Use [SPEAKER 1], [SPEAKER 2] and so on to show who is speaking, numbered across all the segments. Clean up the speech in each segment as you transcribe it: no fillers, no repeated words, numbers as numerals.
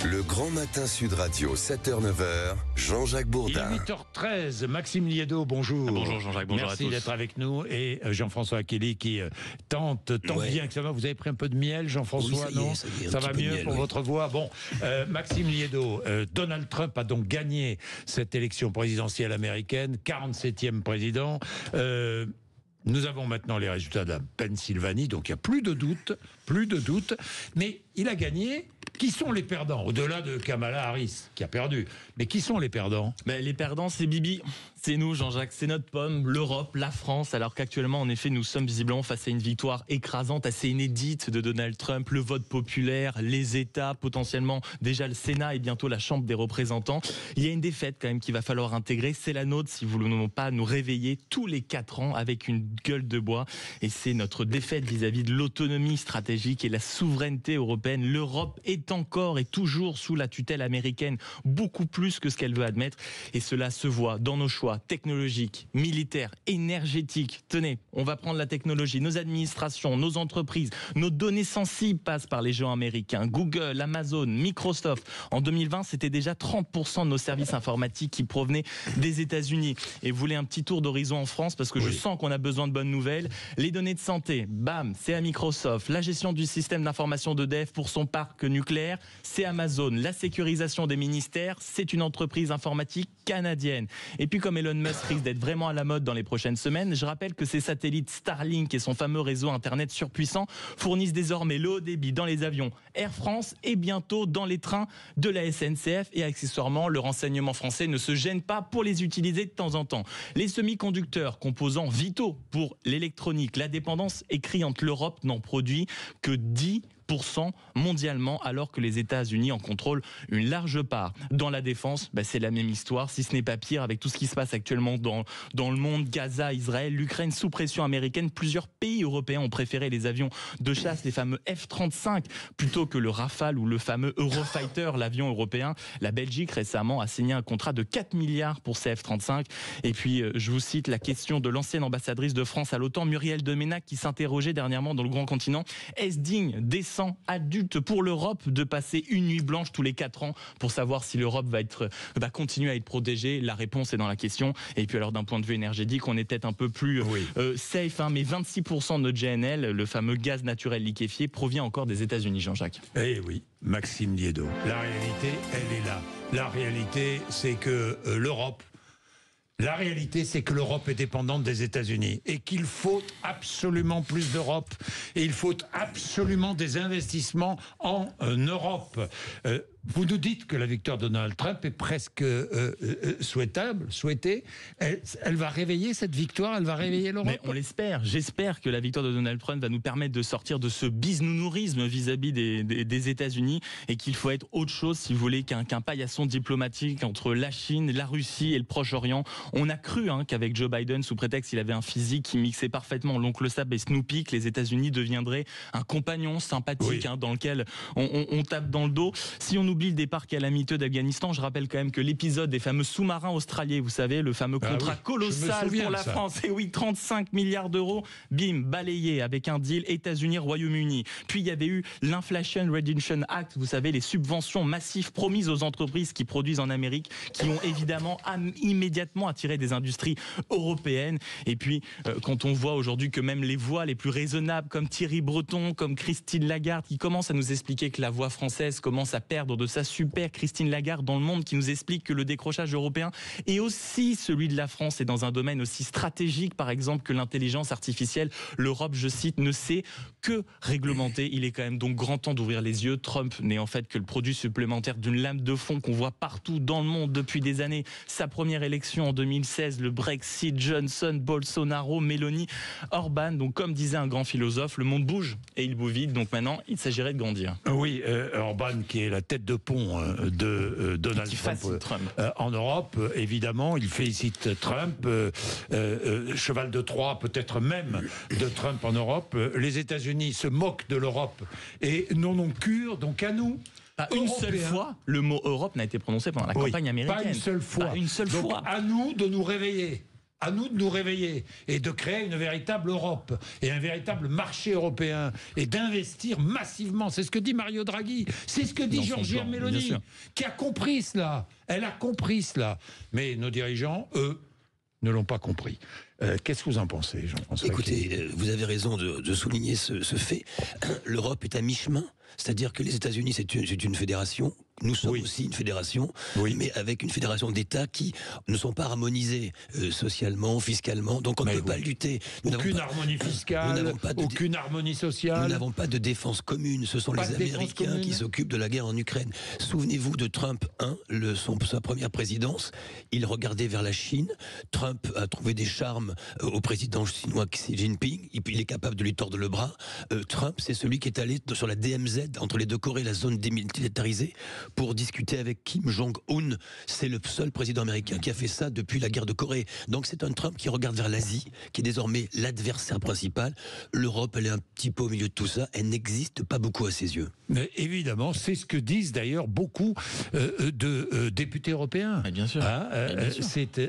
[SPEAKER 1] Le Grand Matin Sud Radio, 7h-9h, Jean-Jacques Bourdin.
[SPEAKER 2] Il est 8h13, Maxime Liedo, bonjour.
[SPEAKER 3] Bonjour Jean-Jacques, bonjour
[SPEAKER 2] Merci
[SPEAKER 3] à tous.
[SPEAKER 2] d'être avec nous. Et Jean-François Kelly qui tente bien que ça va. Vous avez pris un peu de miel, Jean-François,
[SPEAKER 4] Oui,
[SPEAKER 2] non?
[SPEAKER 4] ça
[SPEAKER 2] va mieux pour votre voix. Bon, Maxime Liedo, Donald Trump a donc gagné cette élection présidentielle américaine, 47e président. Nous avons maintenant les résultats de la Pennsylvanie, donc il n'y a plus de doute. Mais il a gagné. Qui sont les perdants? Au-delà de Kamala Harris, qui a perdu. Mais qui sont les perdants?
[SPEAKER 3] Les perdants, c'est Bibi. C'est nous, Jean-Jacques. C'est notre pomme, l'Europe, la France. Alors qu'actuellement, en effet, nous sommes visiblement face à une victoire écrasante, assez inédite de Donald Trump. Le vote populaire, les États, potentiellement déjà le Sénat et bientôt la Chambre des représentants. Il y a une défaite quand même qu'il va falloir intégrer. C'est la nôtre si vous ne voulons pas nous réveiller tous les 4 ans avec une gueule de bois. Et c'est notre défaite vis-à-vis de l'autonomie stratégique et la souveraineté européenne. L'Europe est encore et toujours sous la tutelle américaine, beaucoup plus que ce qu'elle veut admettre. Et cela se voit dans nos choix technologiques, militaires, énergétiques. Tenez, on va prendre la technologie. Nos administrations, nos entreprises, nos données sensibles passent par les géants américains. Google, Amazon, Microsoft. En 2020, c'était déjà 30% de nos services informatiques qui provenaient des États-Unis. Et vous voulez un petit tour d'horizon en France parce que je sens qu'on a besoin de bonnes nouvelles. Les données de santé, bam, c'est à Microsoft. La gestion du système d'information d'EDF pour son parc nucléaire, c'est Amazon. La sécurisation des ministères, c'est une entreprise informatique canadienne. Et puis comme Elon Musk risque d'être vraiment à la mode dans les prochaines semaines, je rappelle que ses satellites Starlink et son fameux réseau internet surpuissant fournissent désormais le haut débit dans les avions Air France et bientôt dans les trains de la SNCF. Et accessoirement, le renseignement français ne se gêne pas pour les utiliser de temps en temps. Les semi-conducteurs, composants vitaux pour l'électronique, la dépendance est criante. L'Europe n'en produit que 10% mondialement, alors que les États-Unis en contrôlent une large part. Dans la défense, c'est la même histoire, si ce n'est pas pire, avec tout ce qui se passe actuellement dans le monde, Gaza, Israël, l'Ukraine sous pression américaine. Plusieurs pays européens ont préféré les avions de chasse, les fameux F-35, plutôt que le Rafale ou le fameux Eurofighter, l'avion européen. La Belgique récemment a signé un contrat de 4 milliards pour ces F-35. Et puis, je vous cite la question de l'ancienne ambassadrice de France à l'OTAN, Muriel Deménac, qui s'interrogeait dernièrement dans le grand continent. Est-ce digne, décent, adulte pour l'Europe de passer une nuit blanche tous les 4 ans pour savoir si l'Europe va continuer à être protégée? La réponse est dans la question. Et puis alors d'un point de vue énergétique, on est peut-être un peu plus safe, mais 26% de notre GNL, le fameux gaz naturel liquéfié, provient encore des États-Unis, Jean-Jacques.
[SPEAKER 2] Eh oui, Maxime Liedo. La réalité, elle est là. La réalité, c'est que l'Europe est dépendante des États-Unis et qu'il faut absolument plus d'Europe et il faut absolument des investissements en Europe. Vous nous dites que la victoire de Donald Trump est presque souhaitée. Elle va réveiller cette victoire, elle va réveiller l'Europe.
[SPEAKER 3] Mais on l'espère. J'espère que la victoire de Donald Trump va nous permettre de sortir de ce bisnounourisme vis-à-vis des États-Unis et qu'il faut être autre chose, si vous voulez, qu'un paillasson diplomatique entre la Chine, la Russie et le Proche-Orient. On a cru qu'avec Joe Biden, sous prétexte qu'il avait un physique qui mixait parfaitement l'oncle Sam et Snoopy, que les États-Unis deviendraient un compagnon sympathique dans lequel on tape dans le dos. Si on oublie le départ calamiteux d'Afghanistan, je rappelle quand même que l'épisode des fameux sous-marins australiens, vous savez, le fameux contrat colossal pour la France, et 35 milliards d'euros, bim, balayé avec un deal États-Unis-Royaume-Uni. Puis il y avait eu l'Inflation Reduction Act, vous savez, les subventions massives promises aux entreprises qui produisent en Amérique, qui ont évidemment immédiatement attiré des industries européennes. Et puis, quand on voit aujourd'hui que même les voix les plus raisonnables, comme Thierry Breton, comme Christine Lagarde, qui commencent à nous expliquer que la voix française commence à perdre de sa super Christine Lagarde dans le monde, qui nous explique que le décrochage européen est aussi celui de la France et dans un domaine aussi stratégique, par exemple, que l'intelligence artificielle. L'Europe, je cite, ne sait que réglementer. Il est quand même donc grand temps d'ouvrir les yeux. Trump n'est en fait que le produit supplémentaire d'une lame de fond qu'on voit partout dans le monde depuis des années. Sa première élection en 2016, le Brexit, Johnson, Bolsonaro, Meloni, Orban. Donc comme disait un grand philosophe, le monde bouge et il bouge vite. Donc maintenant, il s'agirait de grandir.
[SPEAKER 2] Oui, Orban qui est la tête de pont de Donald Trump en Europe, évidemment, il félicite Trump, cheval de Troie peut-être même de Trump en Europe. Les États-Unis se moquent de l'Europe et n'en ont cure, donc à nous.
[SPEAKER 3] Pas une seule fois, le mot Europe n'a été prononcé pendant la campagne américaine.
[SPEAKER 2] Pas une seule fois.
[SPEAKER 3] Pas une seule
[SPEAKER 2] donc,
[SPEAKER 3] fois.
[SPEAKER 2] À nous de nous réveiller. à nous de nous réveiller et de créer une véritable Europe et un véritable marché européen et d'investir massivement. C'est ce que dit Mario Draghi, c'est ce que dit Giorgia Meloni, qui a compris cela. Elle a compris cela. Mais nos dirigeants, eux, ne l'ont pas compris. Qu'est-ce que vous en pensez, Jean-François?
[SPEAKER 4] Écoutez, vous avez raison de souligner ce fait. L'Europe est à mi-chemin. C'est-à-dire que les États-Unis, c'est une fédération. Nous sommes aussi une fédération, mais avec une fédération d'États qui ne sont pas harmonisés socialement, fiscalement. Donc on ne peut pas lutter.
[SPEAKER 2] Aucune harmonie fiscale, aucune harmonie sociale.
[SPEAKER 4] Nous n'avons pas de défense commune. Ce sont les Américains qui s'occupent de la guerre en Ukraine. Souvenez-vous de Trump 1, sa première présidence. Il regardait vers la Chine. Trump a trouvé des charmes au président chinois Xi Jinping. Il est capable de lui tordre le bras. Trump, c'est celui qui est allé sur la DMZ, entre les deux Corées, la zone démilitarisée, pour discuter avec Kim Jong-un. C'est le seul président américain qui a fait ça depuis la guerre de Corée. Donc c'est un Trump qui regarde vers l'Asie, qui est désormais l'adversaire principal. L'Europe, elle est un petit peu au milieu de tout ça. Elle n'existe pas beaucoup à ses yeux.
[SPEAKER 2] Mais évidemment, c'est ce que disent d'ailleurs beaucoup de députés européens.
[SPEAKER 3] Mais bien sûr.
[SPEAKER 2] C'est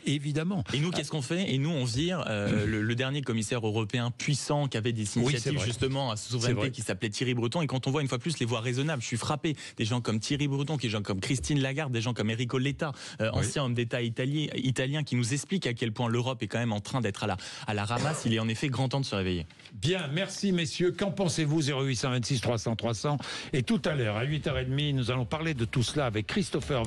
[SPEAKER 2] évidemment.
[SPEAKER 3] Et nous, qu'est-ce qu'on fait? Et nous, on vire le dernier commissaire européen puissant qui avait des initiatives justement à souveraineté, qui s'appelait Thierry Breton. Et quand on voit une fois plus les voix raisonnables, je suis frappé. Des gens comme Thierry Breton, des gens comme Christine Lagarde, des gens comme Enrico Letta, ancien homme d'État italien, qui nous explique à quel point l'Europe est quand même en train d'être à la ramasse. Il est en effet grand temps de se réveiller. Bien,
[SPEAKER 2] merci messieurs. Qu'en pensez-vous? 0826 300 300. Et tout à l'heure, à 8h30, nous allons parler de tout cela avec Christopher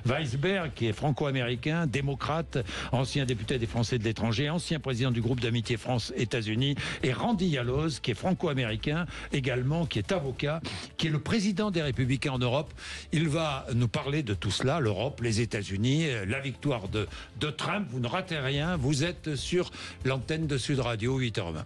[SPEAKER 2] Weisberg, qui est franco-américain, démocrate, ancien député des Français de l'étranger, ancien président du groupe d'amitié France-États-Unis, et Randy Yaloz, qui est franco-américain également, qui est avocat, qui est le président des Républicains en Europe. Il va nous parler de tout cela, l'Europe, les États-Unis, la victoire de Trump. Vous ne ratez rien, vous êtes sur l'antenne de Sud Radio, 8h20.